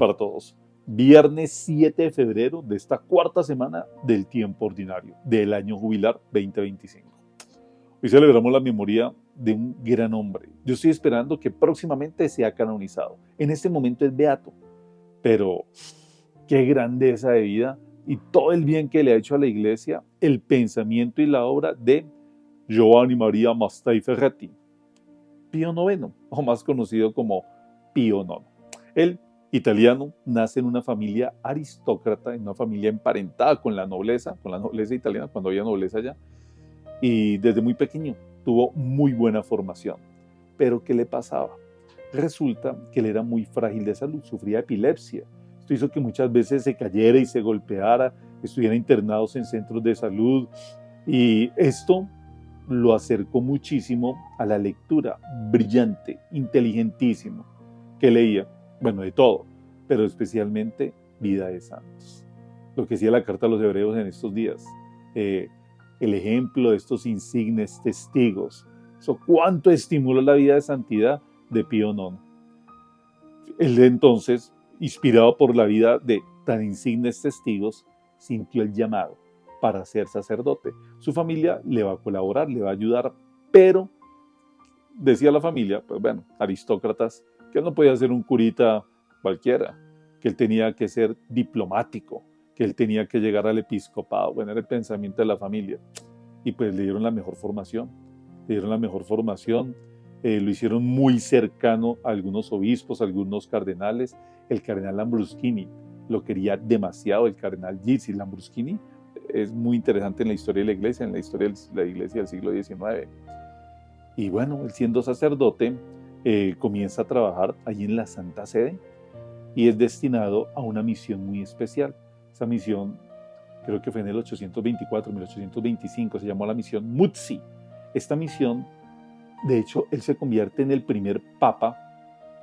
para todos. Viernes 7 de febrero de esta cuarta semana del tiempo ordinario del año jubilar 2025. Hoy celebramos la memoria de un gran hombre. Yo estoy esperando que próximamente sea canonizado. En este momento es beato, pero qué grandeza de vida y todo el bien que le ha hecho a la iglesia, el pensamiento y la obra de Giovanni Maria Mattei Ferretti, Pío IX, o más conocido como Pío IX. Él, italiano, nace en una familia aristócrata, en una familia emparentada con la nobleza italiana, cuando había nobleza allá, y desde muy pequeño tuvo muy buena formación. Pero ¿qué le pasaba? Resulta que él era muy frágil de salud, sufría epilepsia. Esto hizo que muchas veces se cayera y se golpeara, estuviera internados en centros de salud, y esto lo acercó muchísimo a la lectura, brillante, inteligentísimo, que leía, bueno, de todo, pero especialmente Vida de Santos. Lo que decía la carta a los hebreos en estos días, el ejemplo de estos insignes testigos, eso cuánto estimuló la vida de santidad de Pío IX. Él entonces, inspirado por la vida de tan insignes testigos, sintió el llamado para ser sacerdote. Su familia le va a colaborar, le va a ayudar, pero decía la familia, pues bueno, aristócratas, que él no podía ser un curita cualquiera, que él tenía que ser diplomático, que él tenía que llegar al episcopado. Bueno, era el pensamiento de la familia. Y pues le dieron la mejor formación, lo hicieron muy cercano a algunos obispos, a algunos cardenales. El cardenal Lambruschini lo quería demasiado, el cardenal Gysi. Lambruschini es muy interesante en la historia de la iglesia, en la historia de la iglesia del siglo XIX. Y bueno, él siendo sacerdote, comienza a trabajar allí en la Santa Sede y es destinado a una misión muy especial. Esa misión, creo que fue en el 824, 1825, se llamó la misión Muzzi. Esta misión, de hecho, él se convierte en el primer papa,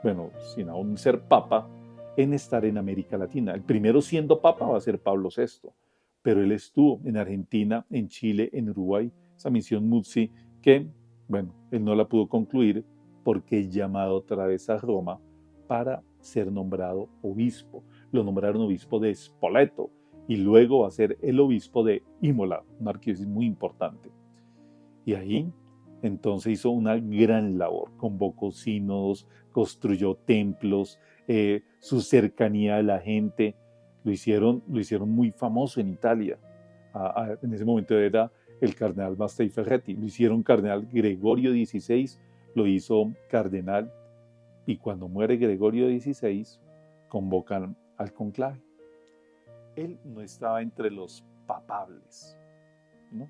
bueno, sin aún ser papa, en estar en América Latina. El primero siendo papa va a ser Pablo VI, pero él estuvo en Argentina, en Chile, en Uruguay, esa misión Muzzi que, bueno, él no la pudo concluir porque es llamado otra vez a Roma para ser nombrado obispo. Lo nombraron obispo de Spoleto y luego va a ser el obispo de Imola, una arquidiócesis muy importante. Y ahí entonces hizo una gran labor, convocó sínodos, construyó templos, su cercanía a la gente, lo hicieron muy famoso en Italia. En ese momento era el cardenal Mattei Ferretti, lo hicieron cardenal Gregorio XVI, lo hizo cardenal, y cuando muere Gregorio XVI, convocan al conclave. Él no estaba entre los papables, ¿no?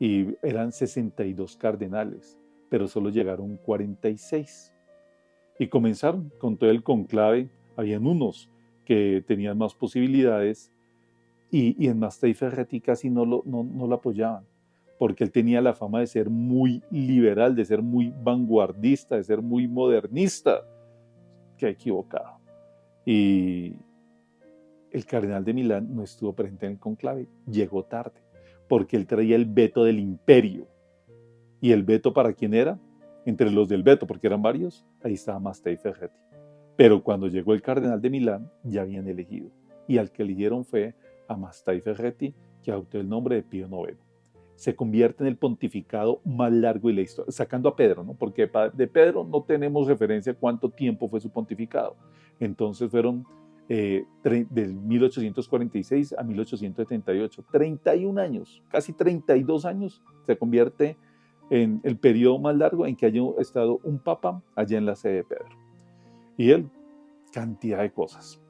Y eran 62 cardenales, pero solo llegaron 46. Y comenzaron con todo el conclave. Habían unos que tenían más posibilidades y en Mattei Ferretti casi no lo apoyaban, porque él tenía la fama de ser muy liberal, de ser muy vanguardista, de ser muy modernista. Qué equivocado. Y el cardenal de Milán no estuvo presente en el conclave, llegó tarde, porque él traía el veto del imperio. ¿Y el veto para quién era? Entre los del veto, porque eran varios, ahí estaba Mattei Ferretti. Pero cuando llegó el cardenal de Milán, ya habían elegido. Y al que eligieron fue a Mattei Ferretti, que adoptó el nombre de Pío IX. Se convierte en el pontificado más largo de la historia, sacando a Pedro, ¿no? Porque de Pedro no tenemos referencia a cuánto tiempo fue su pontificado. Entonces fueron del 1846 a 1878, 31 años, casi 32 años, se convierte en el periodo más largo en que haya estado un papa allá en la sede de Pedro. Y él, cantidad de cosas.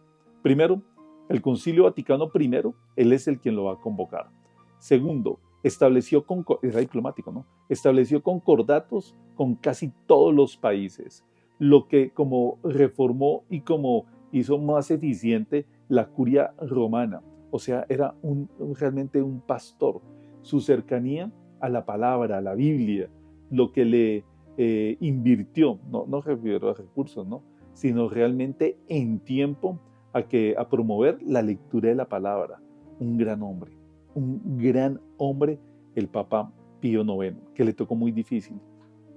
Primero, el Concilio Vaticano I, él es el quien lo va a convocar. Segundo, era diplomático, ¿no? Estableció concordatos con casi todos los países, lo que como reformó y como hizo más eficiente la curia romana. O sea, era realmente un pastor. Su cercanía a la palabra, a la Biblia, lo que le invirtió, no refiero a recursos, ¿no? Sino realmente en tiempo a promover la lectura de la palabra. Un gran hombre, el Papa Pío IX, que le tocó muy difícil.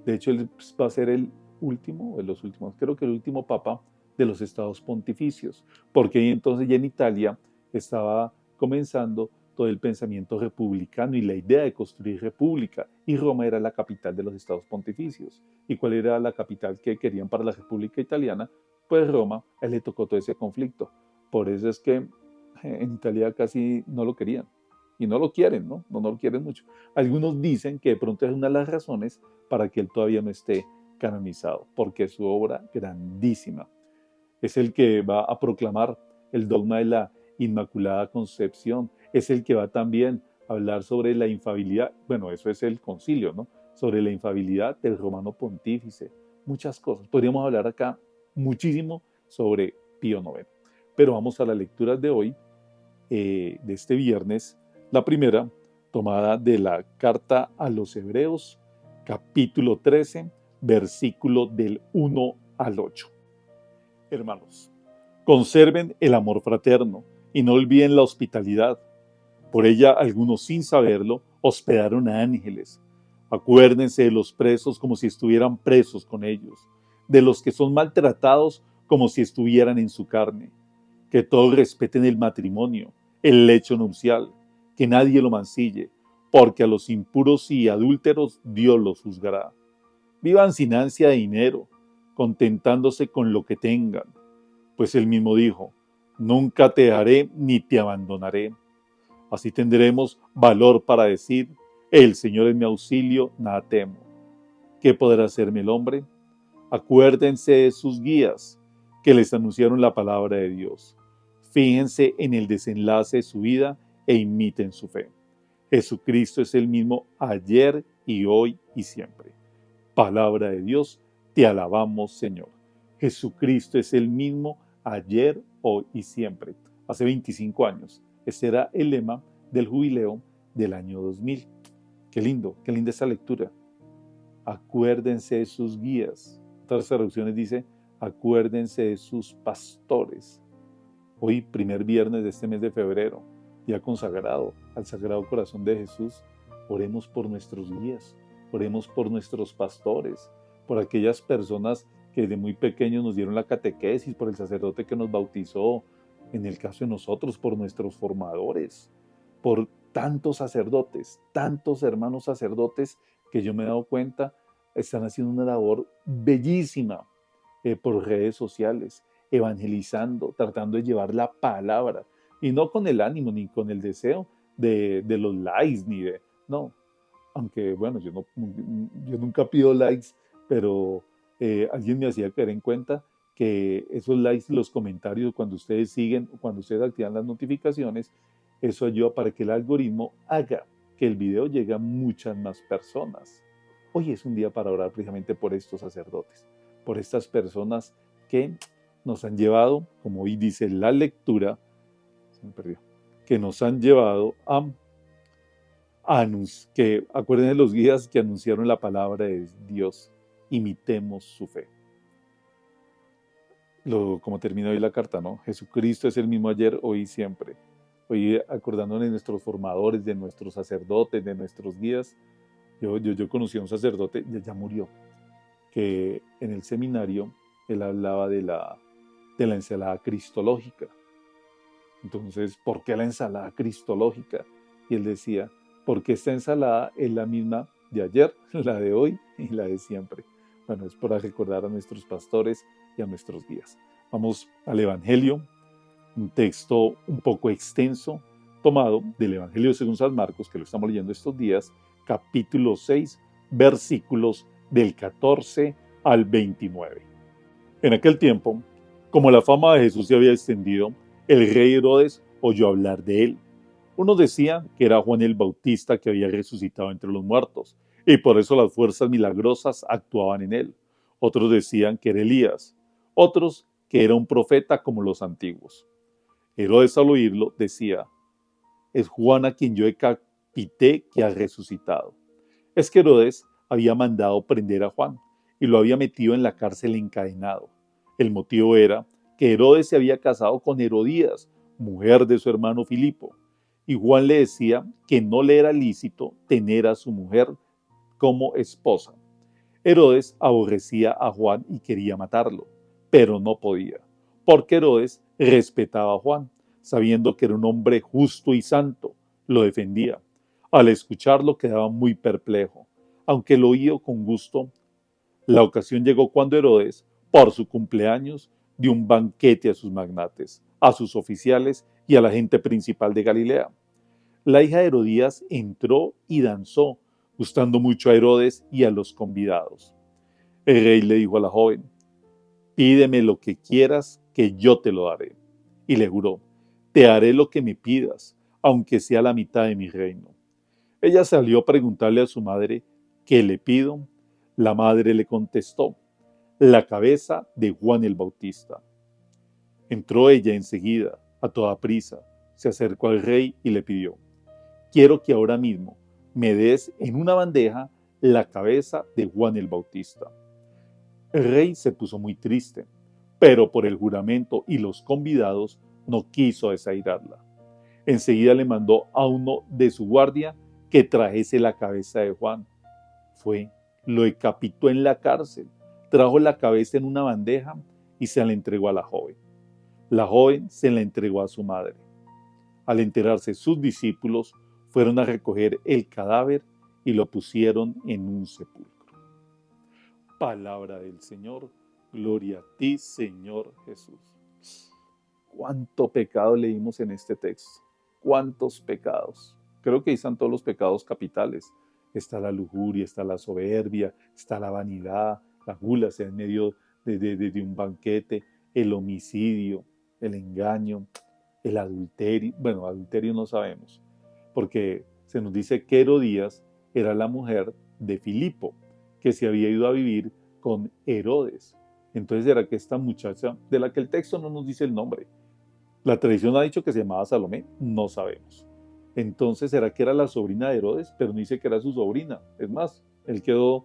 De hecho, él va a ser el último, de los últimos, creo que el último Papa de los estados pontificios, porque entonces ya en Italia estaba comenzando todo el pensamiento republicano y la idea de construir república, y Roma era la capital de los estados pontificios. ¿Y cuál era la capital que querían para la República Italiana? Pues Roma. A él le tocó todo ese conflicto. Por eso es que en Italia casi no lo querían. Y no lo quieren, ¿no? No lo quieren mucho. Algunos dicen que de pronto es una de las razones para que él todavía no esté canonizado, porque es su obra grandísima. Es el que va a proclamar el dogma de la Inmaculada Concepción. Es el que va también a hablar sobre la infabilidad. Bueno, eso es el concilio, ¿no? Sobre la infabilidad del romano pontífice. Muchas cosas. Podríamos hablar acá muchísimo sobre Pío IX. Pero vamos a las lecturas de hoy, de este viernes. La primera, tomada de la carta a los Hebreos, capítulo 13, versículo del 1 al 8. Hermanos, conserven el amor fraterno y no olviden la hospitalidad. Por ella algunos, sin saberlo, hospedaron a ángeles. Acuérdense de los presos como si estuvieran presos con ellos, de los que son maltratados como si estuvieran en su carne. Que todos respeten el matrimonio, el lecho nupcial, que nadie lo mancille, porque a los impuros y adúlteros Dios los juzgará. Vivan sin ansia de dinero, contentándose con lo que tengan, pues él mismo dijo, nunca te dejaré ni te abandonaré. Así tendremos valor para decir, el Señor es mi auxilio, nada temo. ¿Qué podrá hacerme el hombre? Acuérdense de sus guías, que les anunciaron la palabra de Dios. Fíjense en el desenlace de su vida e imiten su fe. Jesucristo es el mismo ayer y hoy y siempre. Palabra de Dios, te alabamos, Señor. Jesucristo es el mismo ayer, hoy y siempre. Hace 25 años. Ese era el lema del jubileo del año 2000. Qué lindo, qué linda esa lectura. Acuérdense de sus guías. Otras traducciones dice, acuérdense de sus pastores. Hoy, primer viernes de este mes de febrero, día consagrado al Sagrado Corazón de Jesús, oremos por nuestros guías, oremos por nuestros pastores, por aquellas personas que desde muy pequeños nos dieron la catequesis, por el sacerdote que nos bautizó, en el caso de nosotros, por nuestros formadores, por tantos sacerdotes, tantos hermanos sacerdotes que yo me he dado cuenta están haciendo una labor bellísima por redes sociales, evangelizando, tratando de llevar la palabra, y no con el ánimo ni con el deseo de los likes, ni de, no, aunque bueno, yo nunca pido likes, pero alguien me hacía caer en cuenta que esos likes y los comentarios, cuando ustedes siguen, cuando ustedes activan las notificaciones, eso ayuda para que el algoritmo haga que el video llegue a muchas más personas. Hoy es un día para orar precisamente por estos sacerdotes, por estas personas que nos han llevado, como hoy dice la lectura, se me perdió, que nos han llevado a que acuérdense los guías que anunciaron la palabra de Dios, imitemos su fe. Como termina hoy la carta, ¿no? Jesucristo es el mismo ayer, hoy y siempre. Hoy acordándonos de nuestros formadores, de nuestros sacerdotes, de nuestros guías. Yo conocí a un sacerdote, ya murió, que en el seminario él hablaba de la ensalada cristológica. Entonces, ¿por qué la ensalada cristológica? Y él decía, porque esta ensalada es la misma de ayer, la de hoy y la de siempre. Bueno, es para recordar a nuestros pastores y a nuestros guías. Vamos al Evangelio, un texto un poco extenso, tomado del Evangelio según San Marcos, que lo estamos leyendo estos días, capítulo 6, versículos del 14 al 29. En aquel tiempo, como la fama de Jesús se había extendido, el rey Herodes oyó hablar de él. Unos decían que era Juan el Bautista que había resucitado entre los muertos, y por eso las fuerzas milagrosas actuaban en él. Otros decían que era Elías, otros que era un profeta como los antiguos. Herodes, al oírlo, decía, es Juan a quien yo decapité que ha resucitado. Es que Herodes había mandado prender a Juan y lo había metido en la cárcel encadenado. El motivo era que Herodes se había casado con Herodías, mujer de su hermano Filipo, y Juan le decía que no le era lícito tener a su mujer como esposa. Herodes aborrecía a Juan y quería matarlo, pero no podía, porque Herodes respetaba a Juan, sabiendo que era un hombre justo y santo, lo defendía. Al escucharlo quedaba muy perplejo, aunque lo oía con gusto. La ocasión llegó cuando Herodes, por su cumpleaños, dio un banquete a sus magnates, a sus oficiales y a la gente principal de Galilea. La hija de Herodías entró y danzó, gustando mucho a Herodes y a los convidados. El rey le dijo a la joven: pídeme lo que quieras, que yo te lo daré. Y le juró: te haré lo que me pidas, aunque sea la mitad de mi reino. Ella salió a preguntarle a su madre: ¿qué le pido? La madre le contestó: la cabeza de Juan el Bautista. Entró ella enseguida, a toda prisa, se acercó al rey y le pidió: quiero que ahora mismo me des en una bandeja la cabeza de Juan el Bautista. El rey se puso muy triste, pero por el juramento y los convidados no quiso desairarla. Enseguida le mandó a uno de su guardia que trajese la cabeza de Juan. Fue, lo decapitó en la cárcel, trajo la cabeza en una bandeja y se la entregó a la joven. La joven se la entregó a su madre. Al enterarse sus discípulos, fueron a recoger el cadáver y lo pusieron en un sepulcro. Palabra del Señor. Gloria a ti, Señor Jesús. ¿Cuánto pecado leímos en este texto? ¿Cuántos pecados? Creo que ahí están todos los pecados capitales. Está la lujuria, está la soberbia, está la vanidad, la gula, sea en medio de un banquete, el homicidio, el engaño, el adulterio. Bueno, adulterio no sabemos, porque se nos dice que Herodías era la mujer de Filipo, que se había ido a vivir con Herodes. Entonces era que esta muchacha, de la que el texto no nos dice el nombre, la tradición ha dicho que se llamaba Salomé, no sabemos. Entonces será que era la sobrina de Herodes, pero no dice que era su sobrina. Es más, él quedó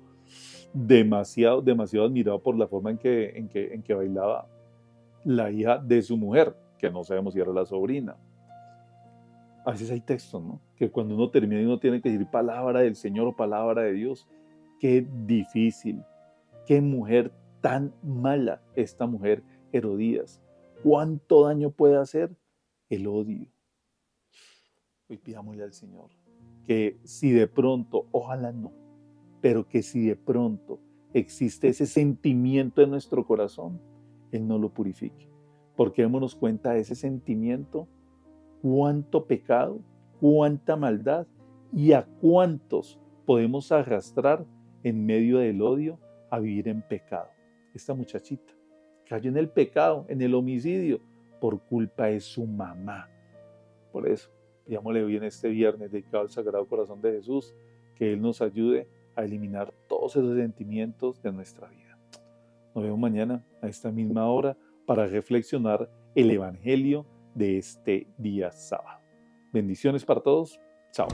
demasiado admirado por la forma en que bailaba la hija de su mujer, que no sabemos si era la sobrina. A veces hay textos, ¿no? Que cuando uno termina y uno tiene que decir palabra del Señor o palabra de Dios, qué difícil, qué mujer tan mala esta mujer Herodías. ¿Cuánto daño puede hacer el odio? Hoy pidámosle al Señor que si de pronto, ojalá no, pero que si de pronto existe ese sentimiento en nuestro corazón, Él no lo purifique. Porque démonos cuenta de ese sentimiento, cuánto pecado, cuánta maldad y a cuántos podemos arrastrar en medio del odio a vivir en pecado. Esta muchachita cayó en el pecado, en el homicidio, por culpa de su mamá. Por eso, pidámosle hoy en este viernes dedicado al Sagrado Corazón de Jesús, que Él nos ayude a eliminar todos esos sentimientos de nuestra vida. Nos vemos mañana a esta misma hora para reflexionar el Evangelio de este día sábado. Bendiciones para todos. Chao.